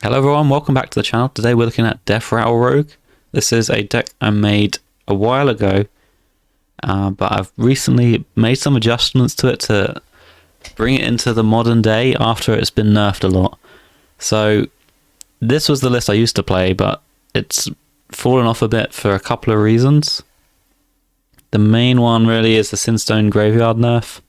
Hello everyone, welcome back to the channel. Today we're looking at Deathrattle Rogue. This is a deck I made a while ago, but I've recently made some adjustments to it to bring it into the modern day after it's been nerfed a lot. So this was the list I used to play, but it's fallen off a bit for a couple of reasons. The main one really is the Sinstone Graveyard nerf.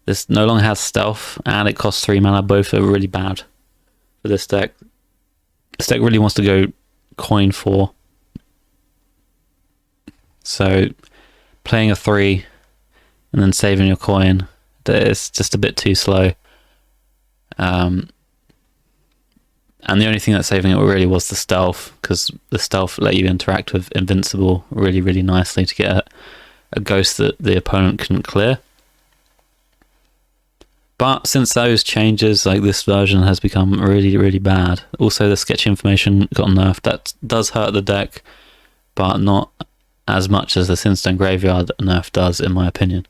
This no longer has stealth and it costs 3 mana. Both are really bad for this deck. This deck really wants to go coin 4. So playing a 3 and then saving your coin, it's just a bit too slow. And the only thing that's saving it really was the stealth, because the stealth let you interact with Invincible really nicely to get a ghost that the opponent couldn't clear. But since those changes, like this version has become really bad. Also the sketchy information got nerfed. That does hurt the deck, but not as much as the Sinstone Graveyard nerf does, in my opinion.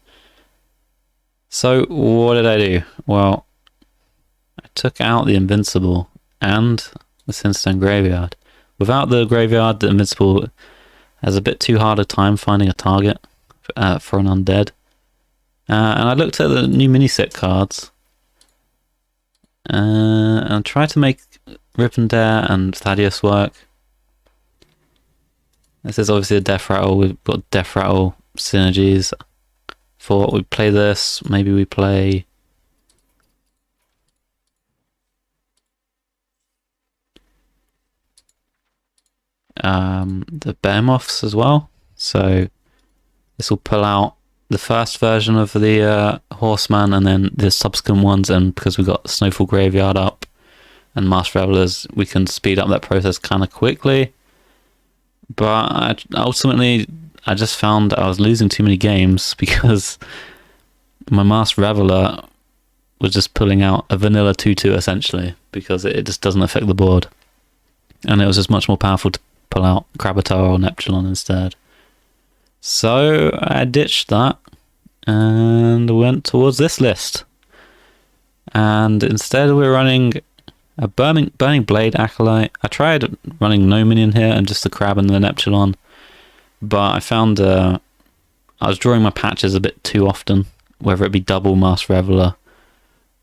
So what did I do? Well, I took out the Invincible and the Sinstone Graveyard. Without the Graveyard, the Invincible has a bit too hard a time finding a target for an undead. And I looked at the new mini-set cards and tried to make Rip and Dare and Thaddeus work. This is obviously a Deathrattle. We've got Deathrattle synergies. Thought we'd play this. Maybe we play the Behemoths as well. So this will pull out the first version of the Horseman and then the subsequent ones, and because we've got Snowfall Graveyard up and Masked Revelers, we can speed up that process kind of quickly. But ultimately I just found I was losing too many games because my Masked Reveler was just pulling out a vanilla 2/2 essentially, because it just doesn't affect the board, and it was just much more powerful to pull out Krabatar or Neptulon instead. So I ditched that and went towards this list. And instead we're running a Burning Blade Acolyte. I tried running no minion here and just the Crab and the Neptulon, but I found I was drawing my patches a bit too often, whether it be double Masked Reveler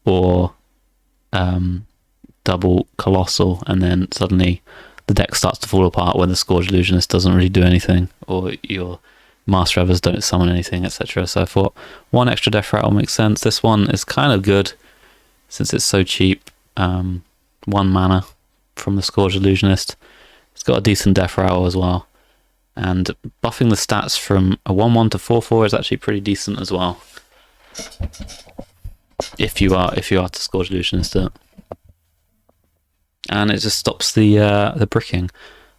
or double Colossal, and then suddenly the deck starts to fall apart when the Scourge Illusionist doesn't really do anything, or your Masked Revelers don't summon anything, etc. So I thought one extra Deathrattle makes sense. This one is kind of good since it's so cheap. 1 mana from the Scourge Illusionist. It's got a decent Deathrattle as well. And buffing the stats from a 1/1 to 4/4 is actually pretty decent as well. If you are to Scourge Illusionist it. And it just stops the bricking.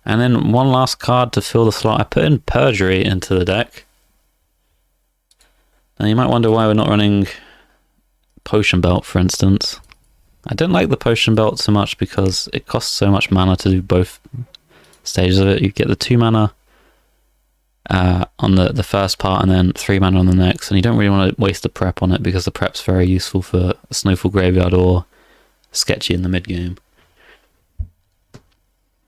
And then one last card to fill the slot. I put in Perjury into the deck. Now you might wonder why we're not running Potion Belt, for instance. I don't like the Potion Belt so much because it costs so much mana to do both stages of it. You get the 2 mana on the first part and then 3 mana on the next, and you don't really want to waste the prep on it because the prep's very useful for a Snowfall Graveyard or sketchy in the mid game.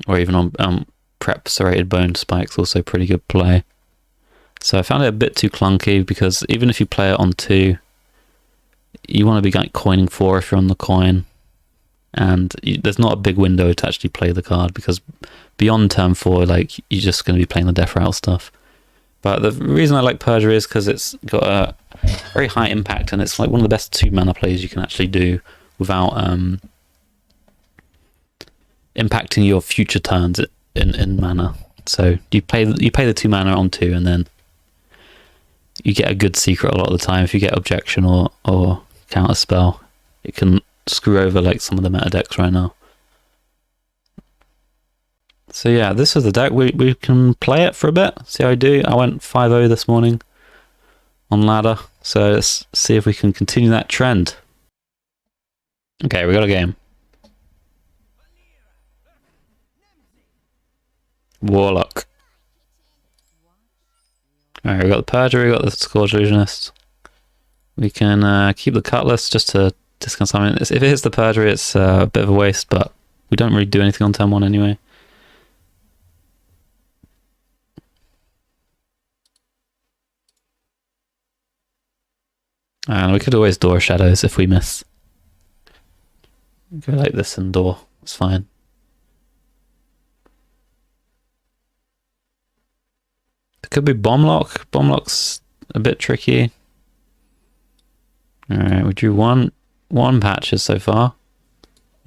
Or even on prep Serrated Bone Spike's also pretty good play. So I found it a bit too clunky, because even if you play it on 2, you want to be like coining 4 if you're on the coin, and there's not a big window to actually play the card, because beyond turn 4, like, you're just going to be playing the Deathrattle stuff. But the reason I like Perjury is because it's got a very high impact, and it's like one of the best 2 mana plays you can actually do without impacting your future turns in mana. So you pay the 2 mana on 2, and then you get a good secret a lot of the time. If you get objection or counter spell, it can screw over like some of the meta decks right now. So yeah, this is the deck. We can play it for a bit, see how I do. I went 5-0 this morning on ladder, so let's see if we can continue that trend. Okay, we got a game. Warlock. Alright, we got the Perjury, we got the Scourge Illusionist. We can keep the Cutlass just to discount something. If it hits the Perjury, it's a bit of a waste, but We don't really do anything on turn 1 anyway. And we could always door shadows if we miss. Go like this and door. It's fine. It could be bomb lock. Bomb lock's a bit tricky. Alright, we drew one patches so far.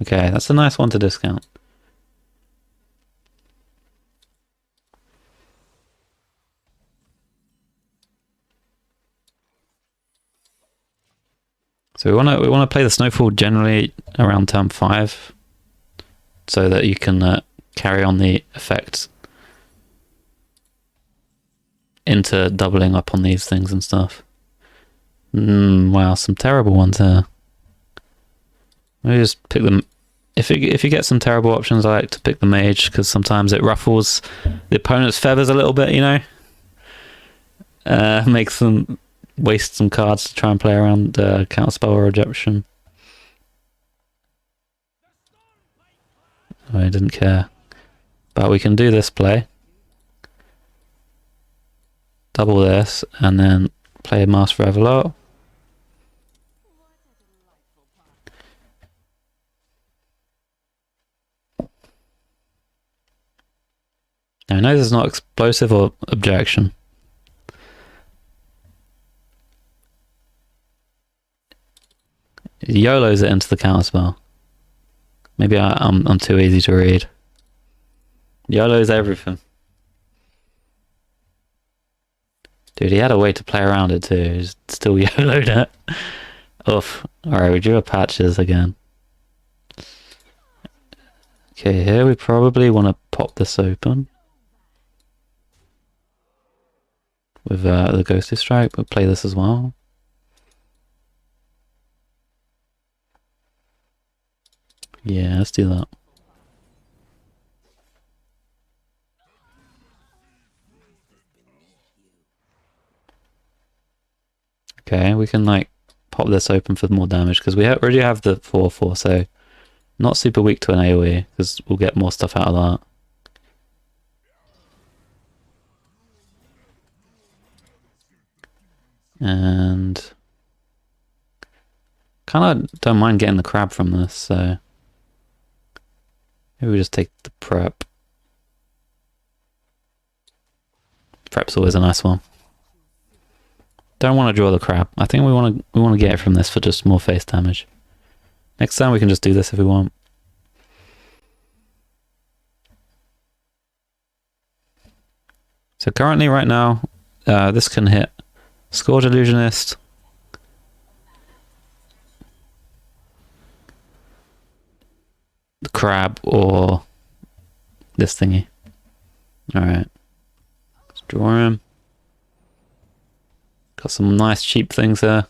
Okay, that's a nice one to discount. So we want to play the Snowfall generally around turn 5, so that you can carry on the effect into doubling up on these things and stuff. Wow, some terrible ones here. Maybe just pick them. If you get some terrible options, I like to pick the mage, because sometimes it ruffles the opponent's feathers a little bit, you know? Makes them waste some cards to try and play around counterspell or rejection. I didn't care. But we can do this play. Double this, and then play a Master Reveler. Now I know this is not explosive or objection. YOLOs it into the counterspell. Maybe I'm too easy to read. YOLO's everything. Dude, he had a way to play around it too. He still YOLO'd it. Oof. Alright, we drew a patches again. Okay, here we probably want to pop this open. With the Ghostly Strike, we'll play this as well. Yeah, let's do that. Okay, we can like pop this open for more damage, because we already have the 4/4, so not super weak to an AoE, because we'll get more stuff out of that. And kind of don't mind getting the crab from this, so maybe we just take the prep. Prep's always a nice one. Don't want to draw the crab. I think we want to get it from this for just more face damage. Next time we can just do this if we want. So currently, right now, this can hit Scourge Illusionist, the crab, or this thingy. Alright. Let's draw him. Got some nice cheap things there.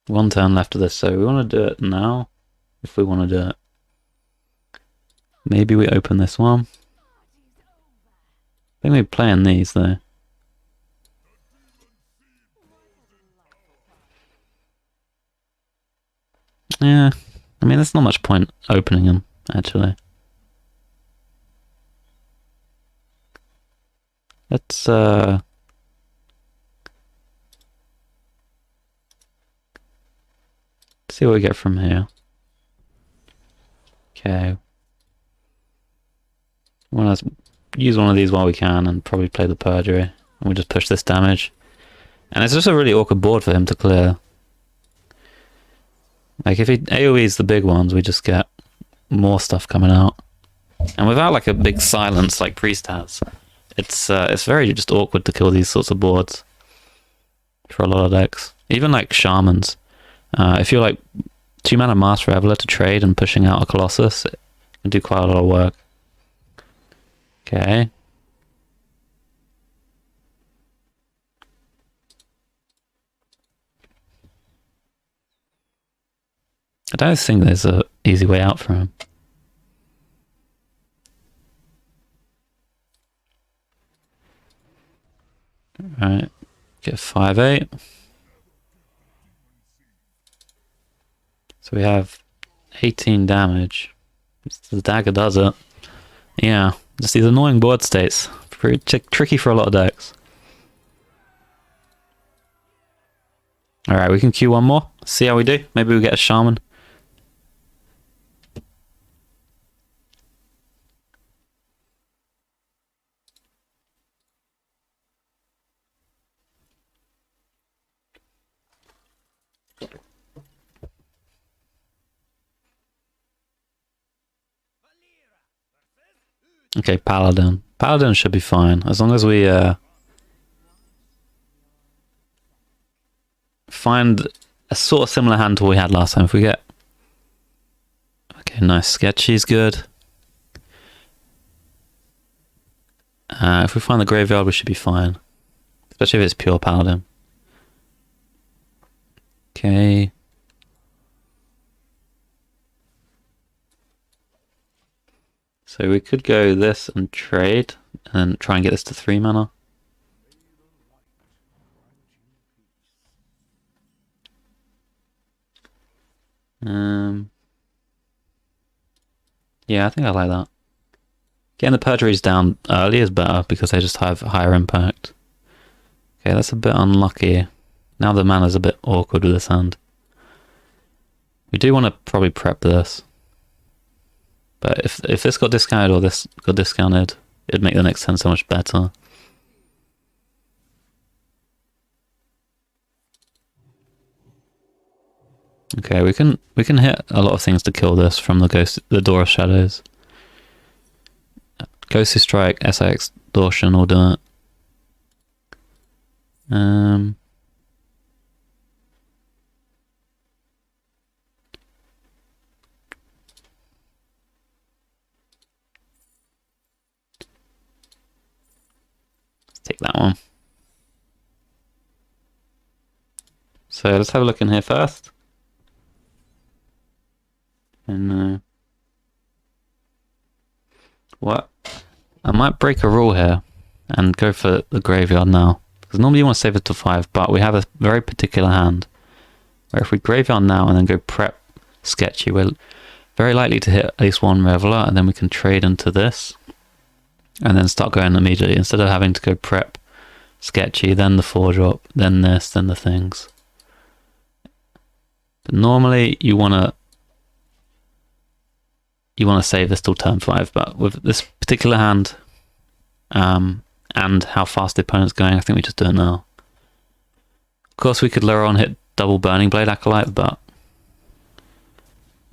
One turn left of this, so we want to do it now. If we want to do it. Maybe we open this one. I think we're playing these though. Yeah, I mean, there's not much point opening them, actually. Let's see what we get from here. Okay. We want to use one of these while we can and probably play the Perjury. And we just push this damage. And it's just a really awkward board for him to clear. Like, if he AoEs the big ones, we just get more stuff coming out. And without, like, a big silence like Priest has, it's very just awkward to kill these sorts of boards for a lot of decks. Even, like, Shamans. If you're, like, 2-mana Master Reveler to trade and pushing out a Colossus, it can do quite a lot of work. Okay. I don't think there's an easy way out for him. Right. Get 5/8. So we have 18 damage. The dagger does it. Yeah, just these annoying board states. Pretty tricky for a lot of decks. Alright, we can queue one more. See how we do. Maybe we get a shaman. Okay, paladin. Paladin should be fine as long as we find a sort of similar hand to what we had last time. If we get... Okay, nice. Sketchy's good. If we find the graveyard, we should be fine. Especially if it's pure paladin. Okay. So we could go this and trade, and try and get this to 3 mana. Yeah, I think I like that. Getting the Perjuries down early is better because they just have higher impact. Okay, that's a bit unlucky. Now the mana's a bit awkward with this hand. We do want to probably prep this. But if this got discounted or this got discounted, it'd make the next turn so much better. Okay, we can hit a lot of things to kill this from the Door of Shadows. Ghostly Strike, SI Extortion will do it. Let's take that one. So let's have a look in here first. And what? I might break a rule here and go for the graveyard now. Because normally you want to save it to 5, but we have a very particular hand. Where if we graveyard now and then go prep Sketchy, we're very likely to hit at least one Reveler, and then we can trade into this. And then start going immediately, instead of having to go prep Sketchy, then the 4-drop, then this, then the things. But normally you want to save this till turn 5, but with this particular hand, and how fast the opponent's going, I think we just do it now. Of course, we could later on hit double Burning Blade Acolyte, but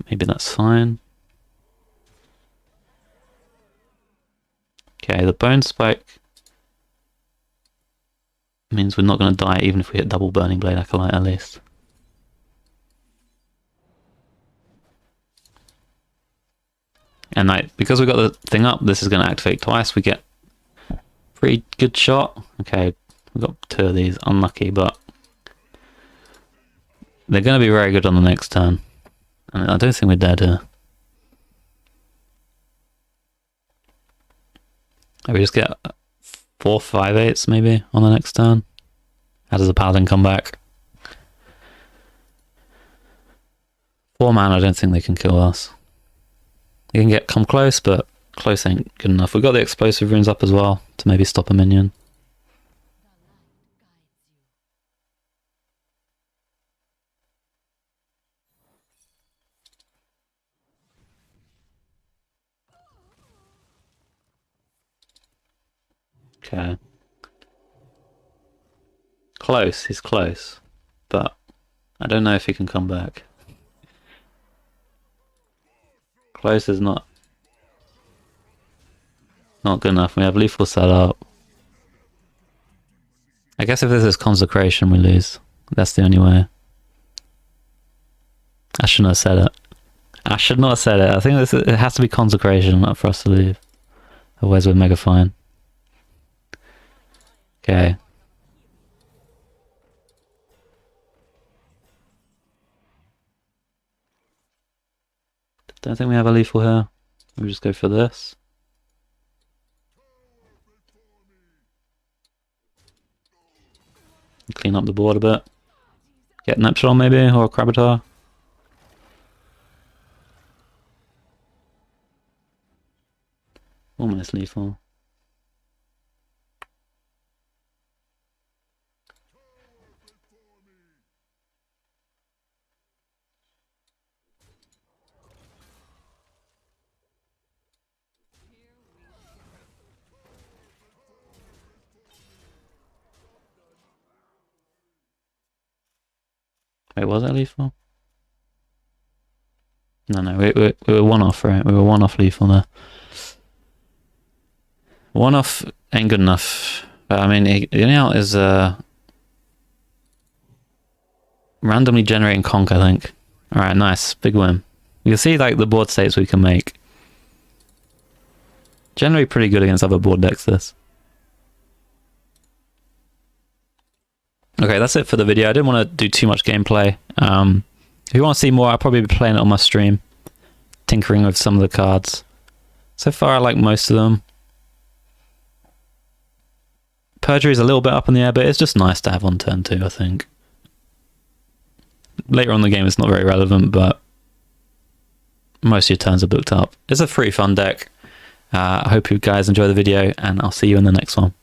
maybe that's fine. Okay, the Bone Spike means we're not going to die even if we hit double Burning Blade Acolyte at least. And because we got the thing up, this is going to activate twice. We get pretty good shot. Okay, we got 2 of these. Unlucky, but they're going to be very good on the next turn. And I don't think we're dead here. We just get 4 5/8s maybe on the next turn. How does the Paladin come back? 4 mana, I don't think they can kill us. They can come close, but close ain't good enough. We've got the explosive runes up as well to maybe stop a minion. Okay. Close, he's close. But I don't know if he can come back. Close is not good enough. We have lethal set up. I guess if this is consecration, we lose. That's the only way. I shouldn't have said it. I should not have said it. I think it has to be consecration for us to leave. Otherwise we're mega fine. Okay. Don't think we have a lethal here. We just go for this. Clean up the board a bit. Get Naxxramas maybe, or a Krabatar. Almost lethal. Wait, was that lethal? No, we were one off, right? We were one off lethal there. One off ain't good enough. But I mean, out is randomly generating conk, I think. Alright, nice. Big win. You can see like the board states we can make. Generally pretty good against other board decks, this. Okay, that's it for the video. I didn't want to do too much gameplay. If you want to see more, I'll probably be playing it on my stream. Tinkering with some of the cards. So far, I like most of them. Perjury is a little bit up in the air, but it's just nice to have on turn 2, I think. Later on in the game, it's not very relevant, but most of your turns are booked up. It's a pretty fun deck. I hope you guys enjoy the video, and I'll see you in the next one.